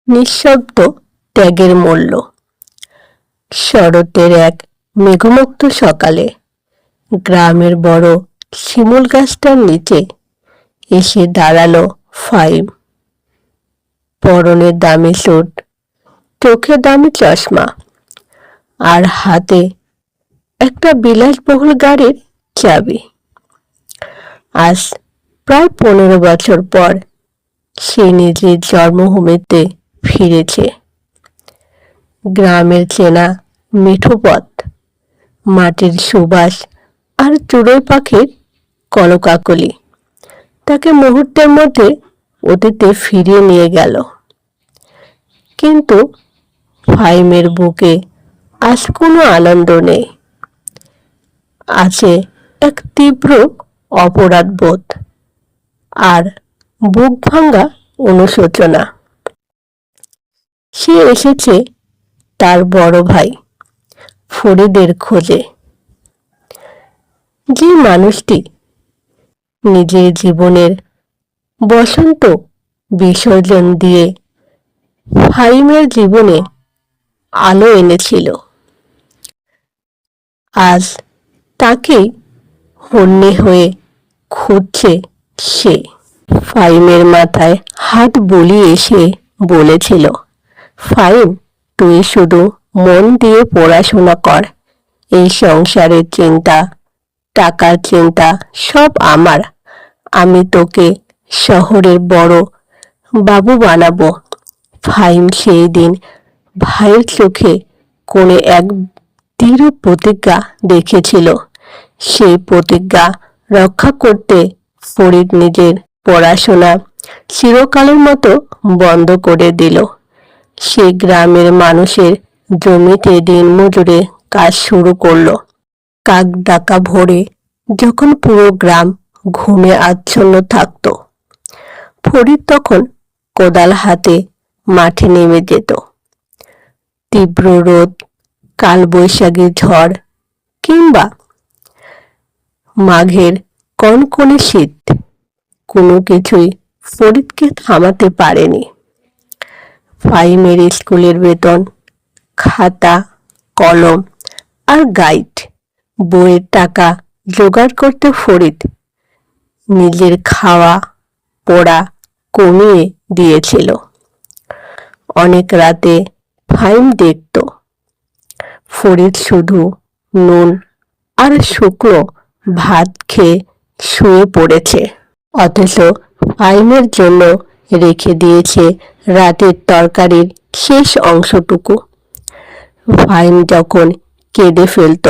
নিঃশব্দ ত্যাগের মূল্য। শরতের এক মেঘমুক্ত সকালে গ্রামের বড় শিমুল গাছটার নিচে এসে দাঁড়ালো ফাইম। পরনে দামি স্যুট, চোখে দামি চশমা, আর হাতে একটা বিলাসবহুল গাড়ির চাবি। আজ প্রায় 15 বছর পর সে নিজের জন্মভূমিতে ফিরেছে। গ্রামের চেনা মিঠো পথ, মাটির সুবাস আর চড়ুই পাখির কলকাকলি তাকে মুহূর্তের মধ্যে অতীতে ফিরিয়ে নিয়ে গেল। কিন্তু ফাইমের বুকে আজ কোনো আনন্দ নেই, আছে এক তীব্র অপরাধবোধ আর বুক ভাঙা অনুশোচনা। সে এসেছে তার বড় ভাই ফরিদের খোঁজে, যে মানুষটি নিজের জীবনের বসন্ত বিসর্জন দিয়ে ফাইমের জীবনে আলো এনেছিল। আজ তাকেই হন্যে হয়ে খুঁজছে সে। ফাইমের মাথায় হাত বুলিয়ে এসে বলেছিল, ফাইম, তুই শুধু মন দিয়ে পড়াশোনা কর। এই সংসারের চিন্তা, টাকার চিন্তা সব আমার। আমি তোকে শহরের বড় বাবু বানাবো। ফাইম সেই দিন ভাইয়ের চোখে কোণে এক দৃঢ় প্রতিজ্ঞা দেখেছিল। সেই প্রতিজ্ঞা রক্ষা করতে ফরিদ নিজের পড়াশোনা চিরকালের মতো বন্ধ করে দিল। সে গ্রামের মানুষের জমিতে দিন মজুরে কাজ শুরু করলো। কাক ডাকা ভোরে যখন পুরো গ্রাম ঘুমে আচ্ছন্ন থাকত, ফরিদ তখন কোদাল হাতে মাঠে নেমে যেত। তীব্র রোদ, কালবৈশাখী ঝড় কিংবা মাঘের কনকনে শীত, কোনো কিছুই ফরিদকে থামাতে পারেনি। ফাইমের স্কুলের বেতন, খাতা, কলম আর গাইড বইয়ের টাকা জোগাড় করতে ফরিদ নিজের খাওয়া পড়া কমিয়ে দিয়েছিল। অনেক রাতে ফাইম দেখত ফরিদ শুধু নুন আর শুকনো ভাত খেয়ে শুয়ে পড়েছে, অথচ ফাইমের জন্য রেখে দিয়েছে রাতের তরকারির শেষ অংশটুকু। ফাইম যখন কেঁদে ফেলত,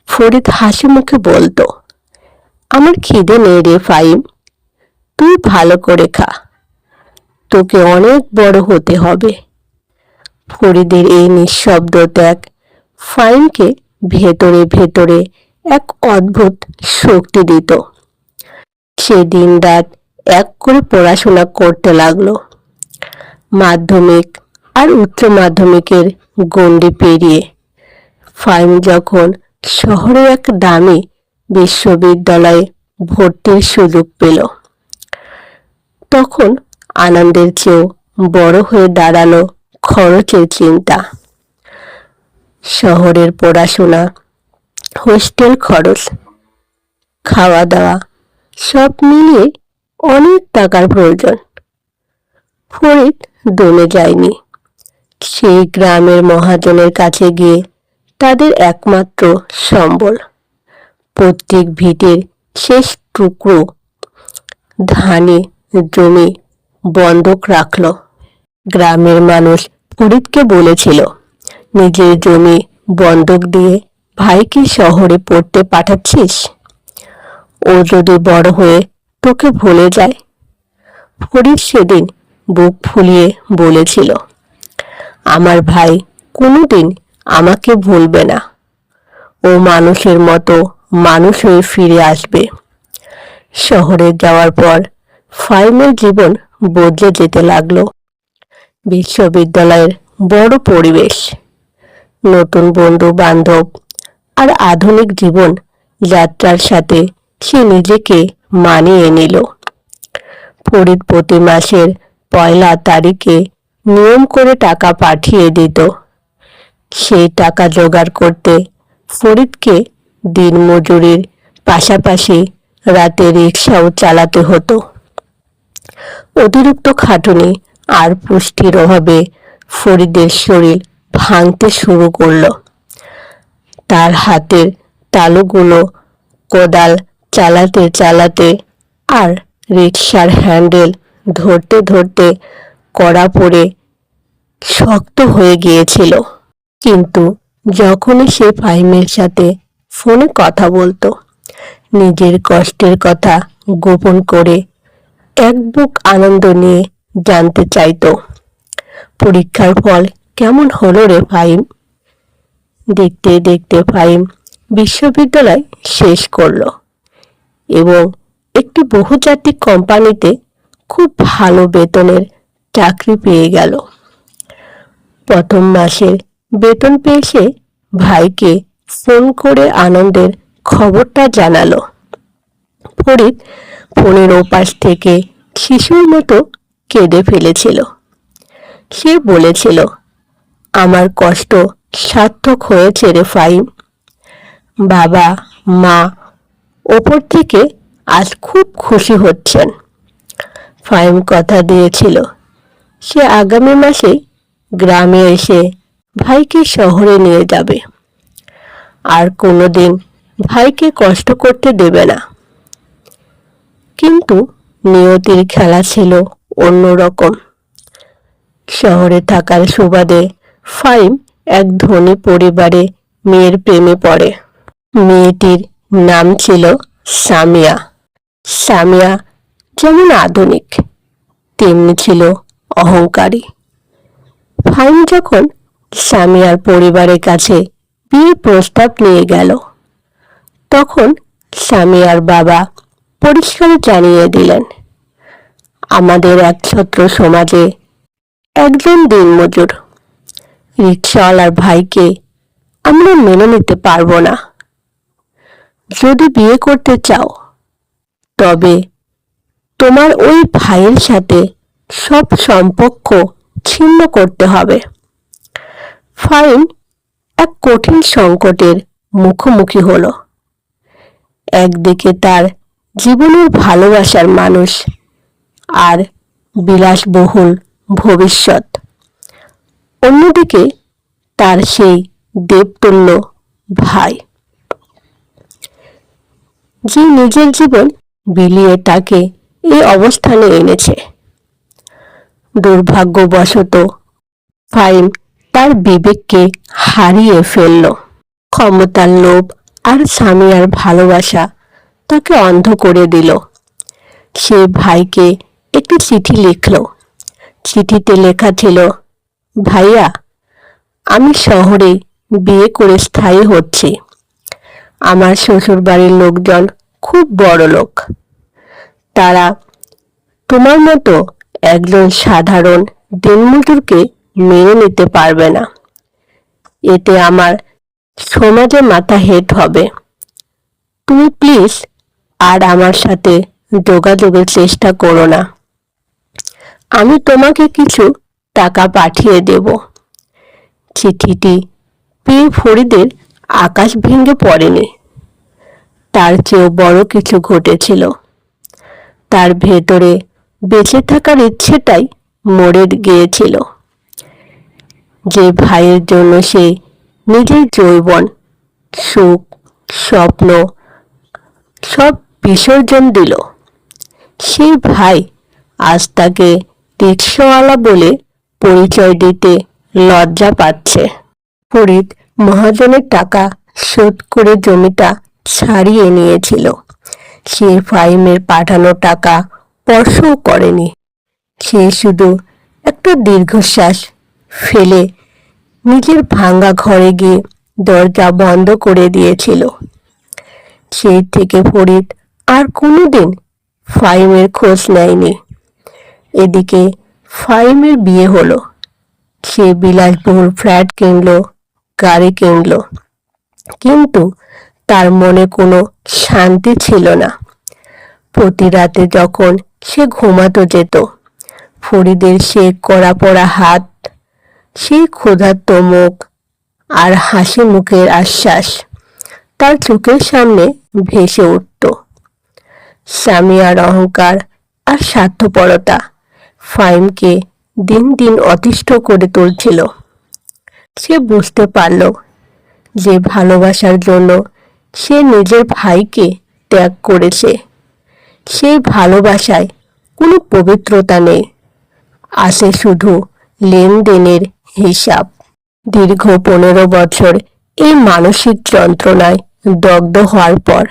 ফরিদ হাসি মুখে বলতো, আমার খিদে নেই রে ফাইম, তুই ভালো করে খা, তোকে অনেক বড় হতে হবে। ফরিদের এই নিঃশব্দ ত্যাগ ফাইমকে ভেতরে ভেতরে এক অদ্ভুত শক্তি দিত। সে দিন রাত এক করে পড়াশোনা করতে লাগলো। মাধ্যমিক আর উচ্চ মাধ্যমিকের গণ্ডি পেরিয়ে ফাইম যখন শহরে এক দামি বিশ্ববিদ্যালয়ে ভর্তির সুযোগ পেল, তখন আনন্দের চেয়েও বড় হয়ে দাঁড়ালো খরচের চিন্তা। শহরের পড়াশোনা, হোস্টেল খরচ, খাওয়া দাওয়া সব মিলিয়ে অনেক টাকার প্রয়োজন। ফরিদ দমে যায়নি। সেই গ্রামের মহাজনের কাছে গিয়ে তাদের একমাত্র সম্বল, প্রত্যেক ভিটের শেষ টুকরো ধানে জমি বন্ধক রাখল। গ্রামের মানুষ ফরিদকে বলেছিল, নিজের জমি বন্ধক দিয়ে ভাইকে শহরে পড়তে পাঠাচ্ছিস? ও যদি বড় হয়ে তোকে ভুলে যায়। ফরিদ সেদিন বুক ফুলিয়ে বলেছিল, আমার ভাই কোনোদিন আমাকে ভুলবে না। ও মানুষের মতো মানুষ হয়ে ফিরে আসবে। শহরে যাওয়ার পর ফাইমের জীবন বদলে যেতে লাগলো। বিশ্ববিদ্যালয়ের বড় পরিবেশ, নতুন বন্ধু বান্ধব আর আধুনিক জীবন যাত্রার সাথে সে নিজেকে মানিয়ে নিল। ফরিদ প্রতি মাসের 1 তারিখে নিয়ম করে টাকা পাঠিয়ে দিত। সেই টাকা জোগাড় করতে ফরিদকে দিনমজুরির পাশাপাশি রাতে রিক্সাও চালাতে হতো। অতিরিক্ত খাটুনি আর পুষ্টির অভাবে ফরিদের শরীর ভাঙতে শুরু করলো। তার হাতের তালুগুলো কোদাল চালাতে চালাতে আর রিক্সার হ্যান্ডেল ধরতে ধরতে কড়া পড়ে শক্ত হয়ে গিয়েছিল। কিন্তু যখনই সে ফাহিমের সাথে ফোনে কথা বলতো, নিজের কষ্টের কথা গোপন করে এক বুক আনন্দ নিয়ে জানতে চাইতো, পরীক্ষার ফল কেমন হলো রে ফাহিম? দেখতে দেখতে ফাহিম বিশ্ববিদ্যালয় শেষ করলো এবং একটি বহুজাতিক কোম্পানিতে খুব ভালো বেতনের চাকরি পেয়ে গেল। প্রথম মাসের বেতন পেয়ে সে ভাইকে ফোন করে আনন্দের খবরটা জানালো। ফরিদ ফোনের ওপাশ থেকে শিশুর মতো কেঁদে ফেলেছিল। সে বলেছিল, আমার কষ্ট সার্থক হয়েছে রে ফাহিম। বাবা মা ওপর থেকে আজ খুব খুশি হচ্ছেন। ফাহিম কথা দিয়েছিল সে আগামী মাসে গ্রামে এসে ভাইকে শহরে নিয়ে যাবে, আর কোনোদিন ভাইকে কষ্ট করতে দেবে না। কিন্তু নিয়তির খেলা ছিল অন্যরকম। শহরে থাকার সুবাদে ফাহিম এক ধনী পরিবারে মেয়ের প্রেমে পড়ে। মেয়েটির নাম ছিল সামিয়া। সামিয়া যেমন আধুনিক তেমনি ছিল অহংকারী। ফাহিম যখন সামিয়ার পরিবারের কাছে বিয়ের প্রস্তাব নিয়ে গেল, তখন সামিয়ার বাবা পরিষ্কার জানিয়ে দিলেন, আমাদের একছত্র সমাজে একজন দিনমজুর রিক্সাওয়ালার ভাইকে আমরা মেনে নিতে পারবো না। যদি বিয়ে করতে চাও তবে তোমার ওই ভাইয়ের সাথে সব সম্পর্ক ছিন্ন করতে হবে। ফাহিম এক কঠিন সংকটের মুখোমুখি হলো। একদিকে তার জীবনের ভালোবাসার মানুষ আর বিলাসবহুল ভবিষ্যৎ, অন্যদিকে তার সেই দেবতুল্য ভাই, যে নিজের জীবন বিলিয়ে তাকে এই অবস্থানে এনেছে। দুর্ভাগ্যবশত ফাহিম তার বিবেককে হারিয়ে ফেলল। ক্ষমতার লোভ আর সামিয়ার ভালোবাসা তাকে অন্ধ করে দিল। সে ভাইকে একটি চিঠি লিখল। চিঠিতে লেখা ছিল, ভাইয়া, আমি শহরে বিয়ে করে স্থায়ী হচ্ছি। আমার শ্বশুর বাড়ির লোকজন খুব বড় লোক। তারা তোমার মতো একজন সাধারণ দিনমজুরকে মেনে নিতে পারবে না। এতে আমার সমাজে মাথা হেট হবে। তুমি প্লিজ আর আমার সাথে যোগাযোগের চেষ্টা করো না। আমি তোমাকে কিছু টাকা পাঠিয়ে দেব। চিঠিটি পেয়ে ফরিদের আকাশ ভেঙে পড়েনি। তার চেয়েও বড় কিছু ঘটেছিল। তার ভেতরে বেঁচে থাকার ইচ্ছেটাই মরে গিয়েছিল। যে ভাইয়ের জন্য সে নিজের যৌবন, সুখ, স্বপ্ন সব বিসর্জন দিল, সেই ভাই আজ তাকে রিক্সাওয়ালা বলে পরিচয় দিতে লজ্জা পাচ্ছে। ফরিদ মহাজনের টাকা শোধ করে জমিটা ছাড়িয়ে নিয়েছিল। সে ফাহিমের পাঠানো টাকা স্পর্শও করেনি। সে শুধু একটা দীর্ঘশ্বাস ফেলে নিজের ভাঙা ঘরে গিয়ে দরজা বন্ধ করে দিয়েছিল। সেই থেকে ফরিদ আর কোনোদিন ফাহিমের খোঁজ নেয়নি। এদিকে ফাহিমের বিয়ে হলো। সে বিলাসবহুল ফ্ল্যাট কিনলো, গাড়ি কিনলো, কিন্তু তার মনে কোনো শান্তি ছিল না। প্রতি রাতে যখন সে ঘুমাতে যেত, ফরিদের সে কড়া পড়া হাত, সেই ক্ষুধার্ত মুখ আর হাসি মুখের আশ্বাস তার চোখের সামনে ভেসে উঠত। সামিয়ার অহংকার আর স্বার্থপরতা ফাহিমকে দিন দিন অতিষ্ঠ করে তুলছিল। সে বুঝতে পারল যে ভালোবাসার জন্য সে নিজের ভাইকে ত্যাগ করেছে, সেই ভালোবাসায় কোনো পবিত্রতা নেই, আছে শুধু লেনদেনের হিসাব। দীর্ঘ 15 বছর এই মানসিক যন্ত্রণায় দগ্ধ হওয়ার পর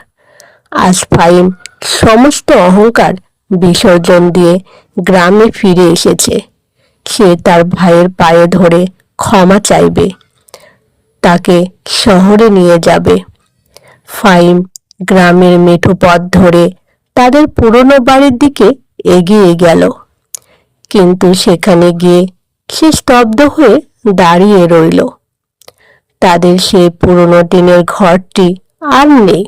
আজ ফাহিম সমস্ত অহংকার বিসর্জন দিয়ে গ্রামে ফিরে এসেছে। সে তার ভাইয়ের পায়ে ধরে ক্ষমা চাইবে, তাকে শহরে নিয়ে যাবে। ফাহিম গ্রামের মেঠো পথ ধরে তাদের পুরনো বাড়ির দিকে এগিয়ে গেল, কিন্তু সেখানে গিয়ে সে স্তব্ধ হয়ে দাঁড়িয়ে রইল। তাদের সে পুরনো টিনের ঘরটি আর নেই,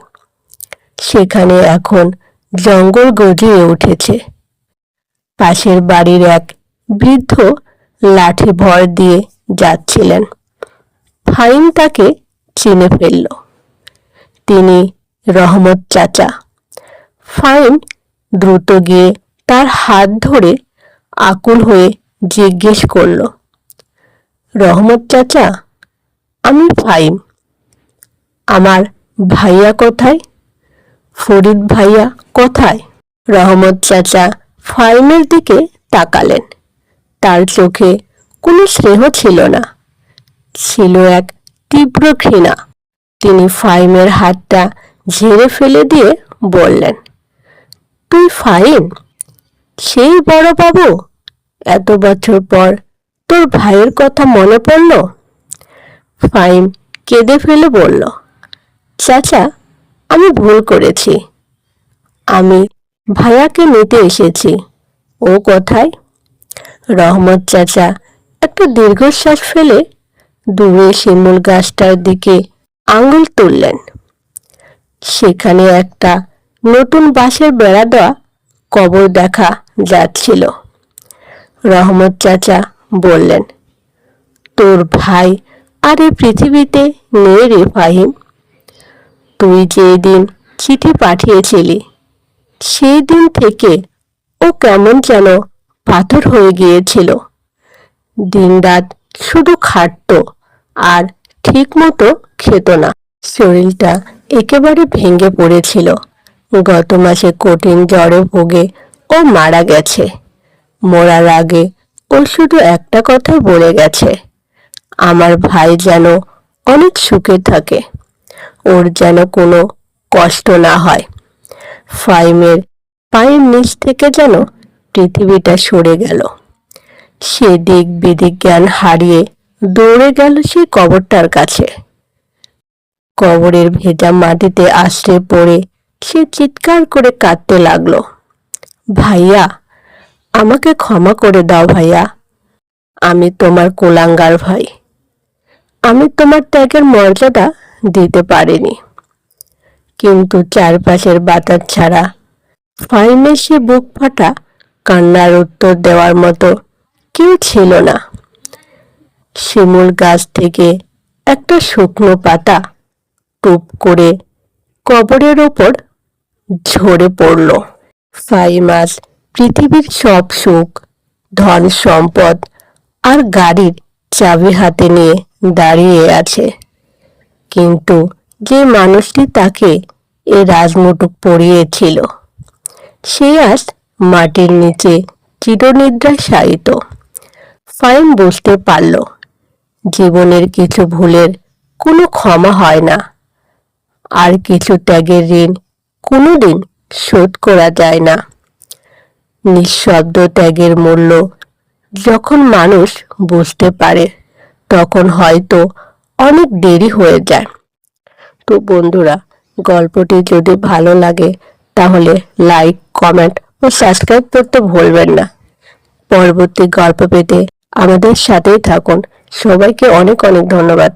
সেখানে এখন জঙ্গল গজিয়ে উঠেছে। পাশের বাড়ির এক বৃদ্ধ লাঠি ভর দিয়ে যাচ্ছিলেন। ফাহিম তাকে চিনে ফেলল, তিনি রহমত চাচা। ফাহিম দ্রুত গিয়ে তার হাত ধরে আকুল হয়ে জিজ্ঞেস করল, রহমত চাচা, আমি ফাহিম, আমার ভাইয়া কোথায়? ফরিদ ভাইয়া কোথায়? রহমত চাচা ফাহিমের দিকে তাকালেন। তার চোখে কোনো স্নেহ ছিল না, ছিল এক তীব্র ঘৃণা। তিনি ফাহিমের হাতটা ঝেড়ে ফেলে দিয়ে বললেন, তুই ফাহিম, সেই বড় বাবু? এত বছর পর তোর ভাইয়ের কথা মনে পড়ল? ফাহিম কেঁদে ফেলে বলল, চাচা, আমি ভুল করেছি, আমি ভাইয়াকে নিতে এসেছি। ও কোথায়? রহমত চাচা একটা দীর্ঘশ্বাস ফেলে দূরে শিমুল গাছটার দিকে আঙুল তুললেন। সেখানে একটা নতুন বাঁশের বেড়া দেওয়া কবর দেখা যাচ্ছিল। রহমত চাচা বললেন, তোর ভাই আর এই পৃথিবীতে নেই রে ফাহিম। তুই যেদিন চিঠি পাঠিয়েছিলি সেই দিন থেকে ও কেমন যেন পাথর হয়ে গিয়েছিল। দিনরাত শুধু খাটতো আর ঠিক মতো খেত না। শরীরটা একেবারে ভেঙে পড়েছিল। গত মাসে কঠিন জ্বরে ভোগে ও মারা গেছে। মরার আগে ও শুধু একটা কথা বলে গেছে, আমার ভাই যেন অনেক সুখে থাকে, ওর যেন কোনো কষ্ট না হয়। ফাহিমের পায়ের নিচ থেকে যেন পৃথিবীটা সরে গেল। সে দিক বিদিক জ্ঞান হারিয়ে দৌড়ে গেল সেই কবরটার কাছে। কবরের ভেজা মাটিতে আশ্রয় পড়ে সে চিৎকার করে কাঁদতে লাগলো, ভাইয়া, আমাকে ক্ষমা করে দাও ভাইয়া, আমি তোমার কুলাঙ্গার ভাই, আমি তোমার ত্যাগের মর্যাদা দিতে পারিনি। কিন্তু চারপাশের বাতাস ছাড়া ফাহিমের সে বুক ফাটা কান্নার উত্তর দেওয়ার মতো কেউ ছিল না। শিমুল গাছ থেকে একটা শুকনো পাতা টুপ করে কবরের ওপর ঝরে পড়ল। ফাহিম আজ পৃথিবীর সব সুখ, ধন সম্পদ আর গাড়ির চাবি হাতে নিয়ে দাঁড়িয়ে আছে, কিন্তু যে মানুষটি তাকে এ রাজমুটুক পরিয়েছিল সে আজ মাটির নিচে চিরনিদ্রায় শায়িত। ফাহিম বুঝতে পারল, জীবনের কিছু ভুলের কোনো ক্ষমা হয় না, আর কিছু ত্যাগের ঋণ কোনোদিন শোধ করা যায় না। নিঃশব্দ ত্যাগের মূল্য যখন মানুষ বুঝতে পারে তখন হয়তো অনেক দেরি হয়ে যায়। তো বন্ধুরা, গল্পটি যদি ভালো লাগে তাহলে লাইক, কমেন্ট ও সাবস্ক্রাইব করতে ভুলবেন না। পরবর্তী গল্প পেতে আমাদের সাথেই থাকুন। সবাইকে অনেক অনেক ধন্যবাদ।